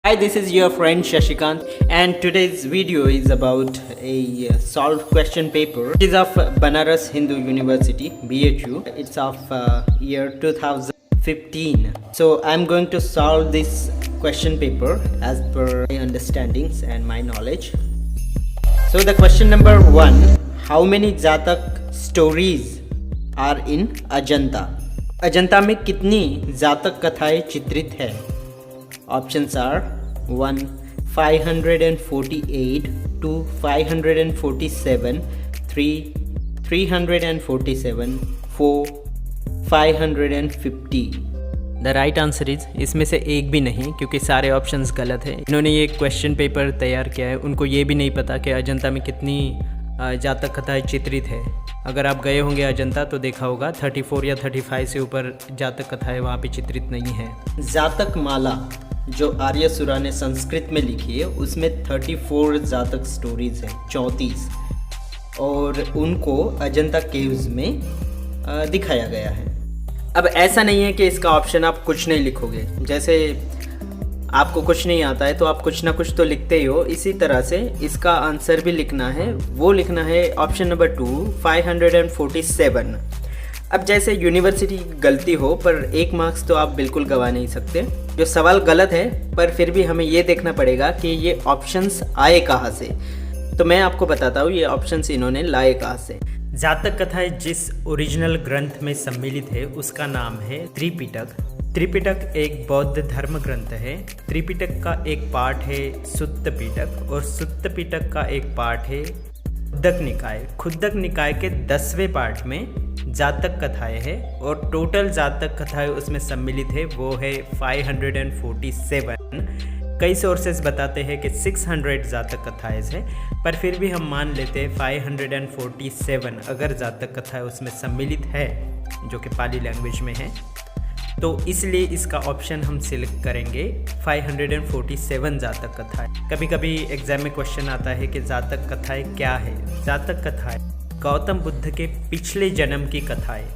Hi, this is your friend Shashikant, and today's video is about a solved question paper. It is of Banaras Hindu University, BHU. It's of year 2015. So I'm going to solve this question paper as per my understandings and my knowledge. So the question number 1: how many जातक stories are in Ajanta? Ajanta में कितनी जातक कथाएं चित्रित है? Options are 1. 548, 2. 547, 3. 347, 4. 550. The right answer is, इसमें से एक भी नहीं, क्योंकि सारे ऑप्शंस गलत हैं। इन्होंने ये क्वेश्चन पेपर तैयार किया है, उनको ये भी नहीं पता कि अजंता में कितनी जातक कथाएं चित्रित है। अगर आप गए होंगे अजंता तो देखा होगा 34 या 35 से ऊपर जातक कथाएं वहाँ पे चित्रित नहीं है। जातक माला जो आर्यसुरा ने संस्कृत में लिखी है उसमें 34 जातक स्टोरीज हैं, 34, और उनको अजंता केव्स में दिखाया गया है। अब ऐसा नहीं है कि इसका ऑप्शन आप कुछ नहीं लिखोगे, जैसे आपको कुछ नहीं आता है तो आप कुछ ना कुछ तो लिखते ही हो, इसी तरह से इसका आंसर भी लिखना है। वो लिखना है ऑप्शन नंबर 2, 547। अब जैसे यूनिवर्सिटी गलती हो पर 1 मार्क्स तो आप बिल्कुल गवा नहीं सकते। जो सवाल गलत है पर फिर भी हमें ये देखना पड़ेगा कि ये ऑप्शंस आए कहाँ से। तो मैं आपको बताता हूँ ये ऑप्शंस इन्होंने लाए कहाँ से। जातक कथाएं जिस ओरिजिनल ग्रंथ में सम्मिलित है उसका नाम है त्रिपिटक। त्रिपिटक एक बौद्ध धर्म ग्रंथ है। त्रिपिटक का एक पार्ट है सुत्त पिटक और सुत्त पिटक का एक पार्ट है खुद्दक निकाय। खुद्दक निकाय के 10वें पार्ट में जातक कथाएं है और टोटल जातक कथाएं उसमें सम्मिलित है वो है 547। कई सोर्सेज बताते हैं कि 600 जातक कथाएं हैं, पर फिर भी हम मान लेते हैं 547 अगर जातक कथाएं उसमें सम्मिलित है, जो कि पाली लैंग्वेज में है, तो इसलिए इसका ऑप्शन हम सिलेक्ट करेंगे 547 जातक कथाएं। कभी कभी एग्जाम में क्वेश्चन आता है कि जातक कथाएं क्या है। जातक कथाएं गौतम बुद्ध के पिछले जन्म की कथाएं,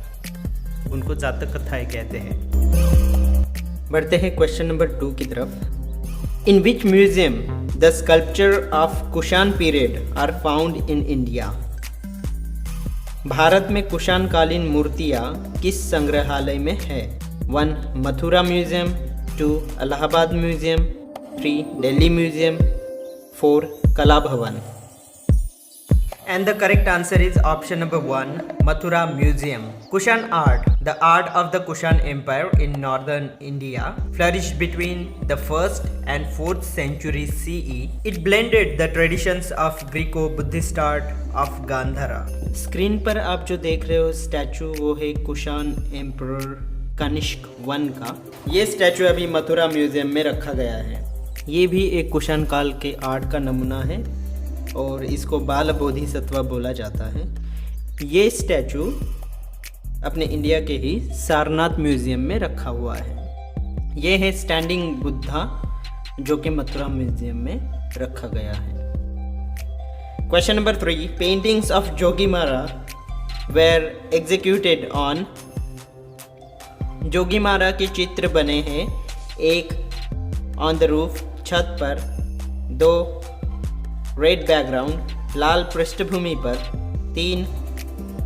उनको जातक कथाएं कहते हैं। बढ़ते हैं क्वेश्चन नंबर 2 की तरफ। In which museum the sculpture of Kushan period are found in India? Bharat में कुषाण कालीन मूर्तियां किस संग्रहालय में है? 1. Mathura museum, 2. Allahabad museum, 3. Delhi museum, 4. Kala भवन। And the correct answer is option number 1, Mathura Museum. Kushan art, the art of the Kushan Empire in northern India, flourished between the 1st and 4th century CE. It blended the traditions of Greco-Buddhist art of Gandhara. Screen पर आप जो देख रहे हो statue वो है Kushan emperor Kanishka 1 का। ये स्टैचू अभी मथुरा म्यूजियम में रखा गया है। ये भी एक कुषाण काल के आर्ट का नमूना है और इसको बाल बोधिसत्व बोला जाता है। ये स्टैचू अपने इंडिया के ही सारनाथ म्यूजियम में रखा हुआ है। ये है स्टैंडिंग बुद्धा जो कि मथुरा म्यूजियम में रखा गया है। Question number 3, paintings of Jogimara were executed on. Jogimara के चित्र बने हैं 1. ऑन द रूफ, छत पर, 2. रेड बैकग्राउंड, लाल पृष्ठभूमि पर, 3.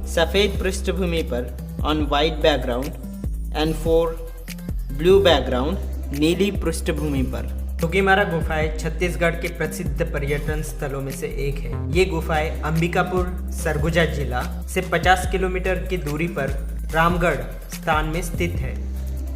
सफ़ेद पृष्ठभूमि पर on white background, and 4. Blue background, नीली पृष्ठभूमि पर। जोगीमारा गुफाएं छत्तीसगढ़ के प्रसिद्ध पर्यटन स्थलों में से एक है। ये गुफाएं अंबिकापुर, सरगुजा जिला से 50 किलोमीटर की दूरी पर रामगढ़ स्थान में स्थित है।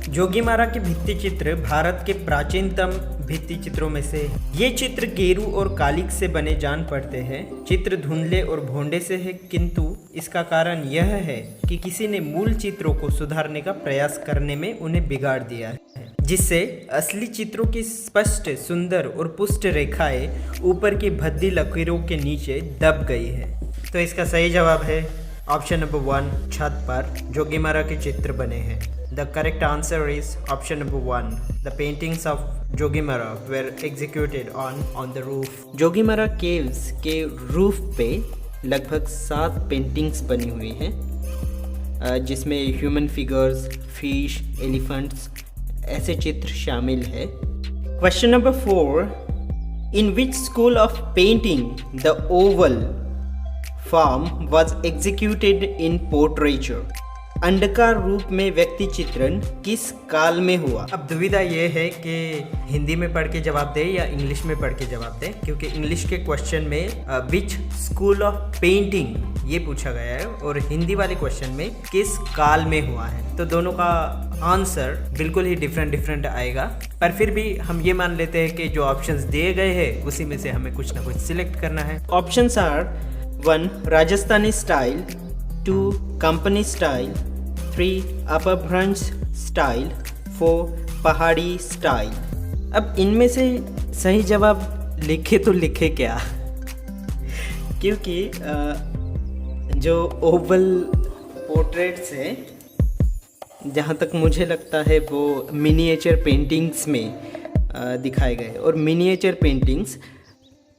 जोगीमारा के भित्ति चित्र भारत के प्राचीनतम भित्ति चित्रों में से ये चित्र गेरू और कालिक से बने जान पड़ते हैं। चित्र धुंधले और भोंडे से है, किंतु इसका कारण यह है कि किसी ने मूल चित्रों को सुधारने का प्रयास करने में उन्हें बिगाड़ दिया है, जिससे असली चित्रों की स्पष्ट, सुंदर और पुष्ट रेखाएं ऊपर की भद्दी लकीरों के नीचे दब गई है। तो इसका सही जवाब है ऑप्शन नंबर 1, छत पर जोगीमारा के चित्र बने हैं। The correct answer is option number 1. The paintings of Jogimara were executed on the roof. Jogimara caves के रूफ पे लगभग 7 पेंटिंग्स बनी हुई हैं, जिसमें ह्यूमन फिगर्स, फिश, एलिफेंट्स ऐसे चित्र शामिल है। Question number 4. In which school of painting the oval form was executed in portraiture? अंडाकार रूप में व्यक्ति चित्रण किस काल में हुआ? अब दुविधा ये है कि हिंदी में पढ़ के जवाब दे या इंग्लिश में पढ़ के जवाब दे, क्योंकि इंग्लिश के क्वेश्चन में विच स्कूल ऑफ पेंटिंग ये पूछा गया है और हिंदी वाले क्वेश्चन में किस काल में हुआ है। तो दोनों का आंसर बिल्कुल ही डिफरेंट आएगा, पर फिर भी हम ये मान लेते हैं कि जो ऑप्शंस दिए गए हैं उसी में से हमें कुछ ना कुछ सिलेक्ट करना है। Options are 1 Rajasthani style, 2 company style, 3 Apabhramsha style, 4 Pahari style. अब इनमें से सही जवाब लिखे तो लिखे क्या? क्योंकि जो ओवल पोर्ट्रेट्स हैं, जहाँ तक मुझे लगता है वो मिनिएचर पेंटिंग्स में दिखाए गए, और मिनिएचर पेंटिंग्स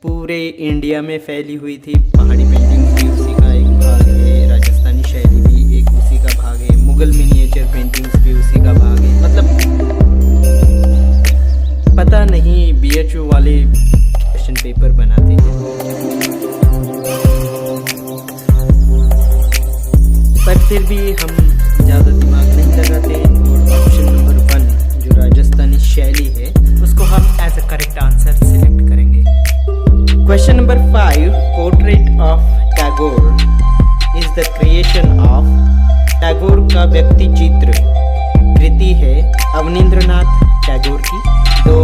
पूरे इंडिया में फैली हुई थी। पहाड़ी पेंटिंग्स भी उसी का एक भाग है, राजस्थानी शैली भी एक उसी का भाग है, मुगल मिनिएचर पेंटिंग्स भी उसी का भाग है। मतलब पता नहीं BHU वाले क्वेश्चन पेपर बनाते हैं, पर फिर भी हम ज़्यादा दिमाग नहीं लगाते और ऑप्शन नंबर 1 जो राजस्थानी शैली है उसको हम as a correct answer select करेंगे। Question number 5. Portrait of Tagore is the creation of. Tagore का व्यक्ति चित्र कृति है अवनींद्रनाथ टैगोर की, 2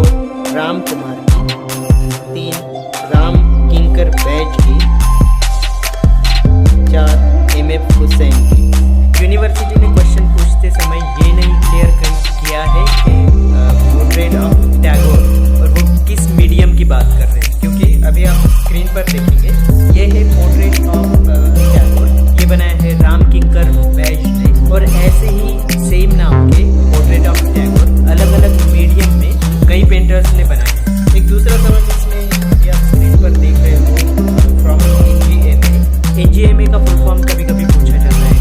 राम कुमार की, 3 राम किंकर बैज की, 4 MF हुसैन की। यूनिवर्सिटी ने क्वेश्चन पूछते समय ये नहीं क्लियर किया है कि पोर्ट्रेट ऑफ टैगोर और वो किस मीडियम की बात कर रहे हैं, क्योंकि अभी आप स्क्रीन पर देखेंगे ये है पोर्ट्रेट ऑफ टैगोर, ये बनाया है राम किंकर बैज ने, और ऐसे ही सेम नाम के पोर्ट्रेट ऑफ टैगोर अलग अलग मीडियम में कई पेंटर्स ने बनाए हैं। एक दूसरा सवाल जिसमें अभी आप स्क्रीन पर देख रहे हो फ्रॉम NGMA का फुल फॉर्म कभी कभी पूछा जाता है,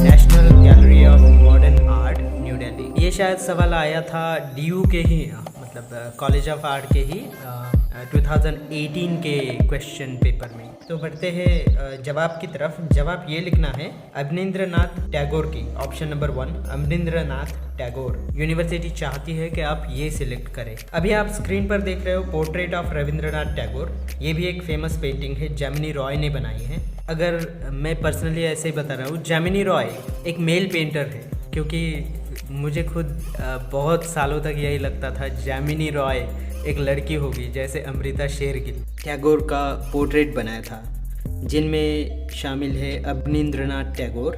national gallery of modern art new Delhi. ये शायद सवाल आया था DU के ही, मतलब कॉलेज ऑफ आर्ट के ही 2018 के क्वेश्चन पेपर में। तो बढ़ते हैं जवाब की तरफ। जवाब ये लिखना है अवनींद्रनाथ टैगोर की, option number 1 Abanindranath Tagore. University चाहती है कि आप ये सिलेक्ट करें। अभी आप स्क्रीन पर देख रहे हो पोर्ट्रेट ऑफ रविंद्रनाथ टैगोर, ये भी एक फेमस पेंटिंग है, जैमिनी रॉय ने बनाई है। अगर मैं पर्सनली ऐसे ही बता रहा हूँ, जैमिनी रॉय एक मेल पेंटर है, क्योंकि मुझे खुद बहुत सालों तक यही लगता था जैमिनी रॉय एक लड़की होगी, जैसे अमृता शेरगिल। टैगोर का पोर्ट्रेट बनाया था, जिनमें शामिल है अवनींद्रनाथ टैगोर,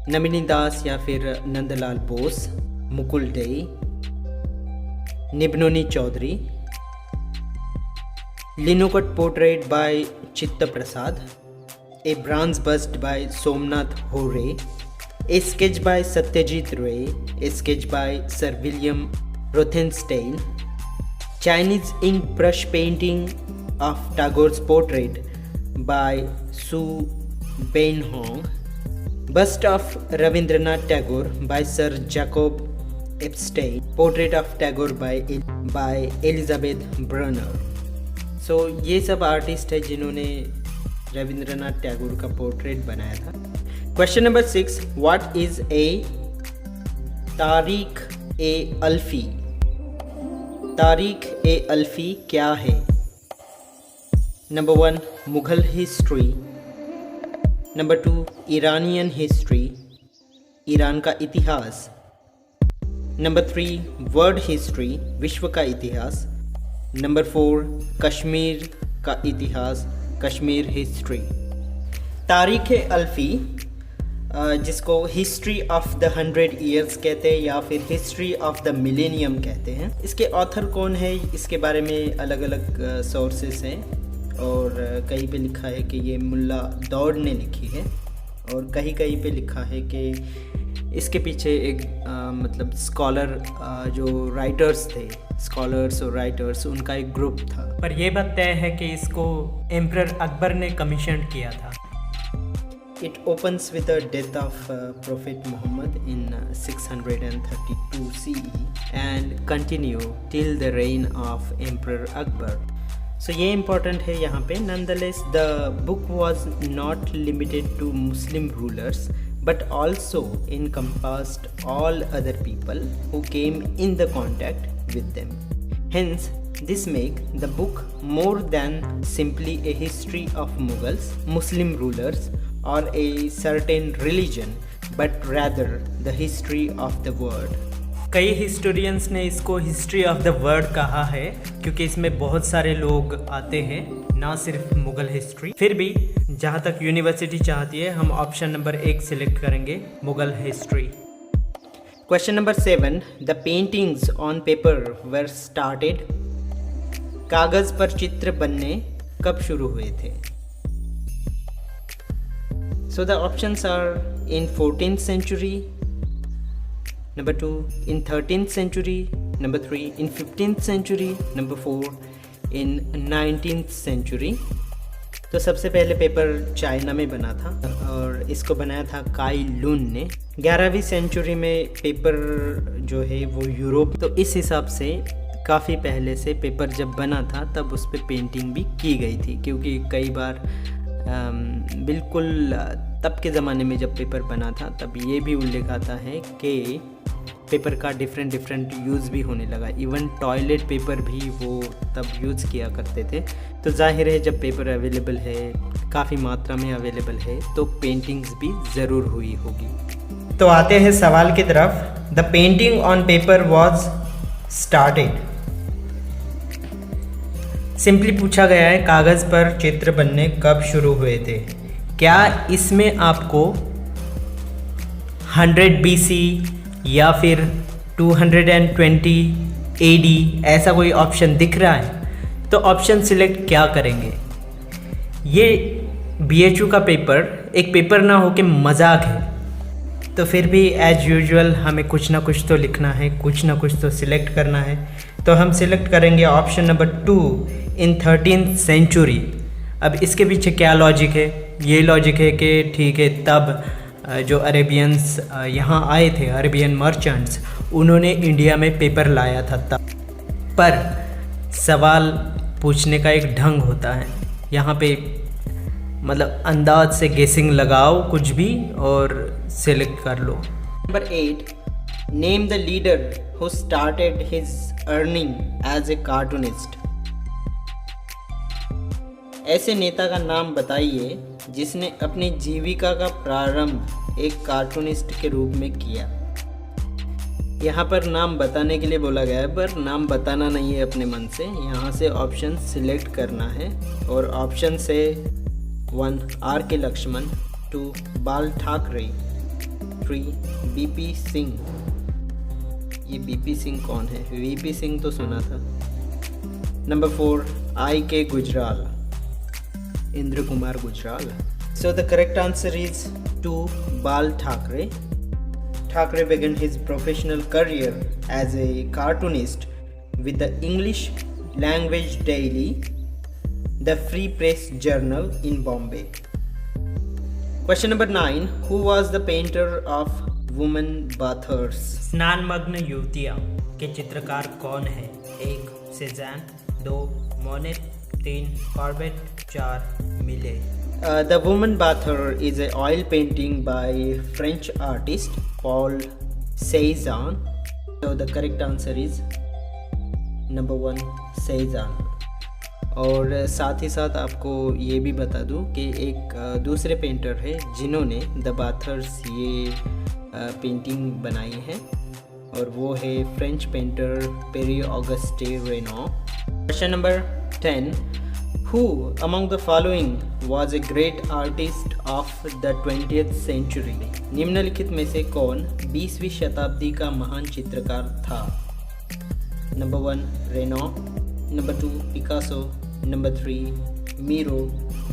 नमिनी दास या फिर नंदलाल बोस, मुकुल डे, निब्नोनी Chaudhuri. Linocut portrait by Chitta Prasad, a bronze bust by Somnath Hore, a sketch by Satyajit Ray, a sketch by sir William Rothenstein, Chinese ink brush painting of Tagore's portrait by Su Beinhong, bust of Ravindranath Tagore by Sir Jacob Epstein, portrait of Tagore by Elizabeth Brunner। So ये सब artist है जिन्होंने रविंद्रनाथ टैगोर का portrait बनाया था। Question number 6. What is a तारीख ए अल्फी? तारीख ए अल्फी क्या है? Number 1 Mughal history, number 2 Iranian history, Iran का इतिहास, नंबर 3 वर्ल्ड हिस्ट्री, विश्व का इतिहास, नंबर 4 कश्मीर का इतिहास, कश्मीर हिस्ट्री। तारीख ए अल्फी, जिसको हिस्ट्री ऑफ द 100 ईयर्स कहते हैं या फिर हिस्ट्री ऑफ द मिलेनियम कहते हैं। इसके ऑथर कौन है, इसके बारे में अलग अलग सोर्सेस हैं, और कहीं पे लिखा है कि ये मुल्ला दौड़ ने लिखी है, और कहीं कहीं पे लिखा है कि इसके पीछे एक मतलब स्कॉलर जो राइटर्स थे, स्कॉलर्स और राइटर्स, उनका एक ग्रुप था। पर यह बात तय है कि इसको एम्परर अकबर ने कमीशन किया था। It opens with the death of Prophet Muhammad in 632 CE and continue till the reign of Emperor Akbar. So ये important है यहाँ पे. Nonetheless, the book was not limited to Muslim rulers but also encompassed all other people who came in the contact with them. Hence, this make the book more than simply a history of Mughals, Muslim rulers or a certain religion, but rather the history of the world. कई historians ने इसको history of the world कहा है क्योंकि इसमें बहुत सारे लोग आते हैं, ना सिर्फ मुगल हिस्ट्री. फिर भी जहाँ तक यूनिवर्सिटी चाहती है हम ऑप्शन नंबर 1 सिलेक्ट करेंगे, Mughal history. Question number 7. The paintings on paper were started. कागज़ पर चित्र बनने कब शुरू हुए थे? So the options are in 14th century, number 2 in 13th century, number 3 in 15th century, number 4 in 19th century. तो सबसे पहले पेपर चाइना में बना था और इसको बनाया था काई लुन ने. 11वीं सेंचुरी में पेपर जो है वो यूरोप, तो इस हिसाब से काफ़ी पहले से पेपर जब बना था तब उस पर पेंटिंग भी की गई थी, क्योंकि कई बार बिल्कुल तब के ज़माने में जब पेपर बना था तब ये भी उल्लेख आता है कि पेपर का डिफरेंट यूज़ भी होने लगा. इवन टॉयलेट पेपर भी वो तब यूज़ किया करते थे. तो जाहिर है जब पेपर अवेलेबल है, काफ़ी मात्रा में अवेलेबल है, तो पेंटिंग्स भी ज़रूर हुई होगी. तो आते हैं सवाल की तरफ. The painting on paper was started. Simply पूछा गया है कागज़ पर चित्र बनने कब शुरू हुए थे. क्या इसमें आपको 100 BC या फिर 220 AD ऐसा कोई ऑप्शन दिख रहा है? तो ऑप्शन सिलेक्ट क्या करेंगे? ये BHU का पेपर एक पेपर ना हो के मजाक है, तो फिर भी एज यूजुअल हमें कुछ ना कुछ तो लिखना है, कुछ ना कुछ तो सिलेक्ट करना है. तो हम सिलेक्ट करेंगे ऑप्शन नंबर 2 इन 13th century. अब इसके पीछे क्या लॉजिक है? ये लॉजिक है कि ठीक है तब जो अरेबियंस यहाँ आए थे, अरेबियन मर्चेंट्स, उन्होंने इंडिया में पेपर लाया था तब. पर सवाल पूछने का एक ढंग होता है, यहाँ पे मतलब अंदाज से गेसिंग लगाओ कुछ भी और सिलेक्ट कर लो. Number 8. Name the leader who started his earning as a cartoonist. ऐसे नेता का नाम बताइए जिसने अपनी जीविका का प्रारंभ एक कार्टूनिस्ट के रूप में किया. यहाँ पर नाम बताने के लिए बोला गया है, पर नाम बताना नहीं है अपने मन से. यहाँ से ऑप्शन सिलेक्ट करना है और ऑप्शन से 1 R.K. लक्ष्मण, 2 बाल ठाकरे, 3 BP सिंह. ये BP सिंह कौन है? VP सिंह तो सुना था. Number 4 I.K. Gujral, Indra Kumar Gujral. So the correct answer is 2 Bal Thackeray. Thackeray began his professional career as a cartoonist with the English language daily, the Free Press Journal in Bombay. Question number 9. Who was the painter of Woman Bathers? स्नानमग्न युवतियाँ के चित्रकार कौन है? 1 सेज़ैन, 2 Monet, 3 Corbett, 4 मिले. The Woman Bather is an oil painting by French artist Paul Cézanne. So the correct answer is number 1 Cézanne. और साथ ही साथ आपको ये भी बता दूँ कि एक दूसरे पेंटर है जिन्होंने द बाथर्स ये पेंटिंग बनाई है, और वो है French painter Pierre Auguste Renoir. Question number 10. Who among the following was a great artist of the 20th century? निम्नलिखित में से कौन 20वीं शताब्दी का महान चित्रकार था? Number 1 Renoir, number 2 Picasso, number 3 Miro,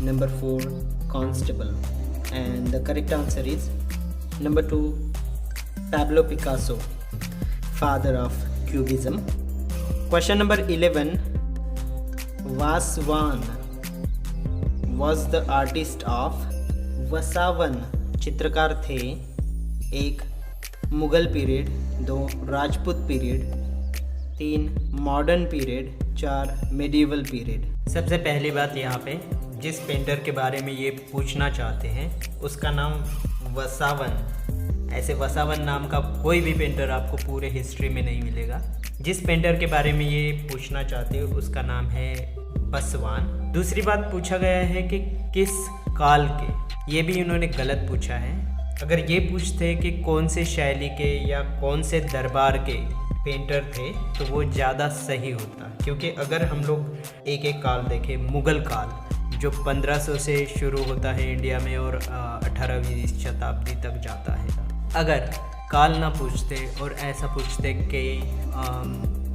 number 4 Constable. And the correct answer is number 2 Pablo Picasso, father of cubism. Question number 11. Vaswan was the artist of Vasawan चित्रकार थे? 1 Mughal period, 2 Rajput period, 3 modern period, 4 medieval period. सबसे पहली बात यहाँ पे जिस painter के बारे में ये पूछना चाहते हैं उसका नाम वसावन। ऐसे वसावन नाम का कोई भी पेंटर आपको पूरे हिस्ट्री में नहीं मिलेगा। जिस पेंटर के बारे में ये पूछना चाहते हो उसका नाम है बसवान। दूसरी बात पूछा गया है कि किस काल के, ये भी उन्होंने गलत पूछा है। अगर ये पूछते कि कौन से शैली के या कौन से दरबार के पेंटर थे तो वो ज़्यादा सही होता, क्योंकि अगर हम लोग एक एक काल देखें, मुग़ल काल जो 1500 से शुरू होता है इंडिया में और 18वीं शताब्दी तक जाता है, अगर काल ना पूछते और ऐसा पूछते कि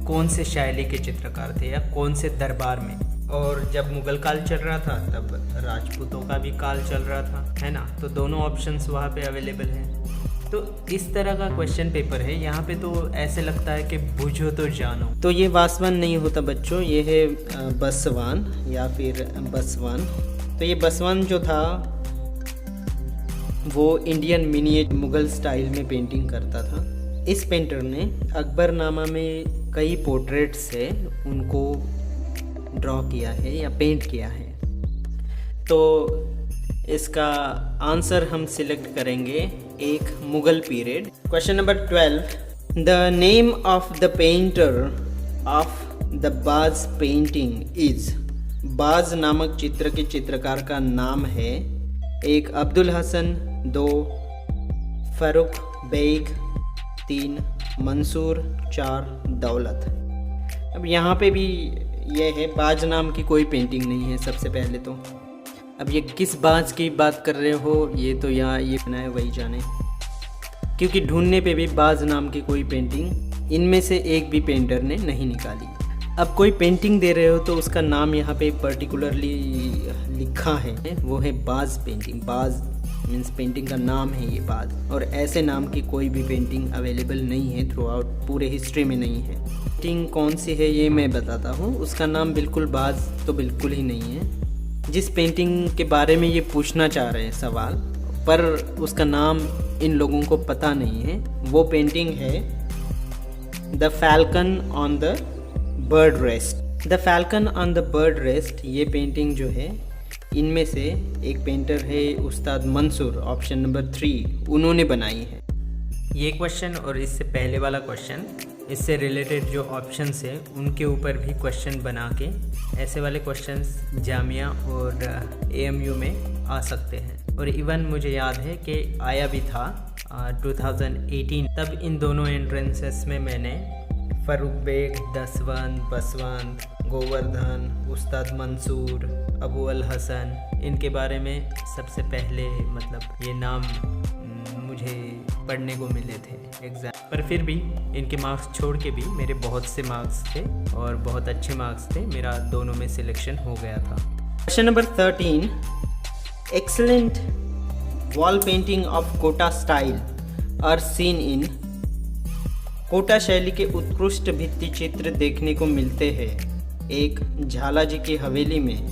कौन से शैली के चित्रकार थे या कौन से दरबार में, और जब मुग़ल काल चल रहा था तब राजपूतों का भी काल चल रहा था, है ना, तो दोनों ऑप्शंस वहाँ पे अवेलेबल हैं। तो इस तरह का क्वेश्चन पेपर है। यहाँ पे तो ऐसे लगता है कि बूझो तो जानो। तो ये वासवान नहीं होता बच्चों, ये है बसवान या फिर बसवान। तो ये बसवान जो था वो इंडियन मिनिएचर मुग़ल स्टाइल में पेंटिंग करता था। इस पेंटर ने अकबरनामा में कई पोर्ट्रेट्स है उनको ड्रॉ किया है या पेंट किया है। तो इसका आंसर हम सिलेक्ट करेंगे 1 Mughal period. Question number 12, the name of the painter of the बाज पेंटिंग इज। बाज नामक चित्र के चित्रकार का नाम है 1 अब्दुल हसन, 2 फ़ारूक बेग, 3 मंसूर, 4 दौलत। अब यहाँ पे भी ये है, बाज नाम की कोई पेंटिंग नहीं है सबसे पहले तो। अब ये किस बाज की बात कर रहे हो ये तो यहाँ ये बनाए वही जाने, क्योंकि ढूंढने पे भी बाज नाम की कोई पेंटिंग इनमें से एक भी पेंटर ने नहीं निकाली। अब कोई पेंटिंग दे रहे हो तो उसका नाम यहाँ पे पर्टिकुलरली लिखा है, वो है बाज पेंटिंग। बाज मीन्स पेंटिंग का नाम है ये बाज, और ऐसे नाम की कोई भी पेंटिंग अवेलेबल नहीं है, थ्रू आउट पूरे हिस्ट्री में नहीं है। पेंटिंग कौन सी है ये मैं बताता हूँ। उसका नाम बिल्कुल बाज तो बिल्कुल ही नहीं है। जिस पेंटिंग के बारे में ये पूछना चाह रहे हैं सवाल, पर उसका नाम इन लोगों को पता नहीं है, वो पेंटिंग है the falcon on the bird rest. The falcon on the bird rest ये पेंटिंग जो है, इनमें से एक पेंटर है उस्ताद मंसूर, ऑप्शन नंबर 3, उन्होंने बनाई है। ये क्वेश्चन और इससे पहले वाला क्वेश्चन, इससे रिलेटेड जो ऑप्शंस है उनके ऊपर भी क्वेश्चन बना के ऐसे वाले क्वेश्चंस जामिया और AMU में आ सकते हैं। और इवन मुझे याद है कि आया भी था 2018, तब इन दोनों एंट्रेंसेस में मैंने फ़ारूक बेग, दसवंत, बसवंत, गोवर्धन, उस्ताद मंसूर, अबू अल हसन, इनके बारे में सबसे पहले मतलब ये नाम मुझे पढ़ने को मिले थे एग्ज़ाम पर। फिर भी इनके मार्क्स छोड़ के भी मेरे बहुत से मार्क्स थे और बहुत अच्छे मार्क्स थे, मेरा दोनों में सिलेक्शन हो गया था। Question number 13, excellent wall painting of Kota style are seen in. Kota शैली के उत्कृष्ट भित्ति चित्र देखने को मिलते हैं 1 झालाजी की हवेली में,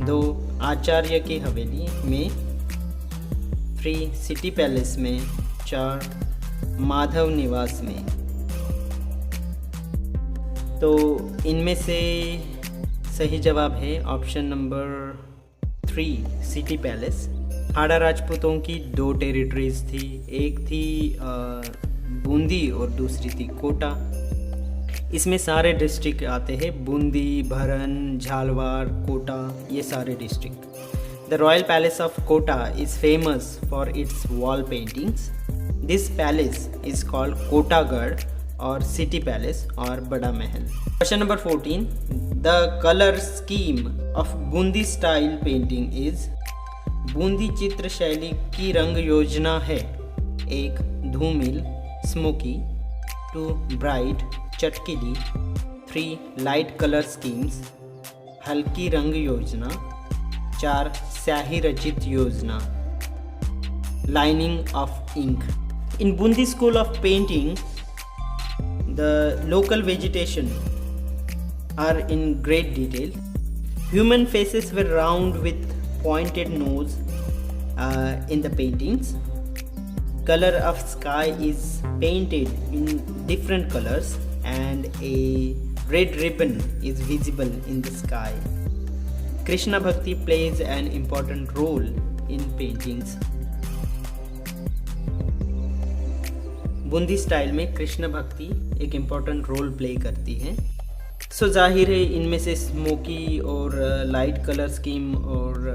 2 आचार्य की हवेली में, 3 सिटी पैलेस में, 4 माधव निवास में। तो इनमें से सही जवाब है ऑप्शन नंबर 3 सिटी पैलेस। हाड़ा राजपूतों की 2 टेरिटरीज थी, एक थी बूंदी और दूसरी थी कोटा। इसमें सारे डिस्ट्रिक्ट आते हैं, बूंदी, भरन, झालवाड़, कोटा, ये सारे district. The royal palace of Kota is famous for its wall paintings. This palace is called Kotagarh और सिटी पैलेस और Bada Mahal. Question number 14, the colour scheme of Bundi style painting is. Bundi चित्र शैली की रंग योजना है 1 धूमिल स्मोकी, 2 ब्राइट चटकीली, 3 लाइट कलर स्कीम्स हल्की रंग योजना, 4 स्याही रचित योजना lining of ink. In Bundi school of painting the local vegetation are in great detail. Human faces were round with pointed nose, in the paintings. Color of sky is painted in different colors and a red ribbon is visible in the sky. Krishna Bhakti plays an important role in paintings. Bundi style में कृष्ण भक्ति एक important role play करती है. सो जाहिर है इनमें से smoky और लाइट कलर स्कीम और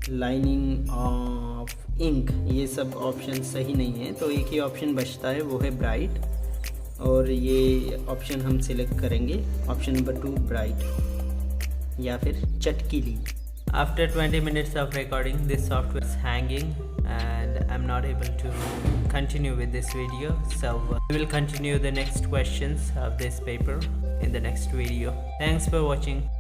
लाइनिंग ऑफ इंक ये सब ऑप्शन सही नहीं है, तो एक ही ऑप्शन बचता है, वो है ब्राइट, और ये ऑप्शन हम सिलेक्ट करेंगे, ऑप्शन नंबर 2 ब्राइट या फिर चटकीली. After 20 minutes of recording, this software is hanging and I'm not able to continue with this video, so we will continue the next questions of this paper in the next video. Thanks for watching.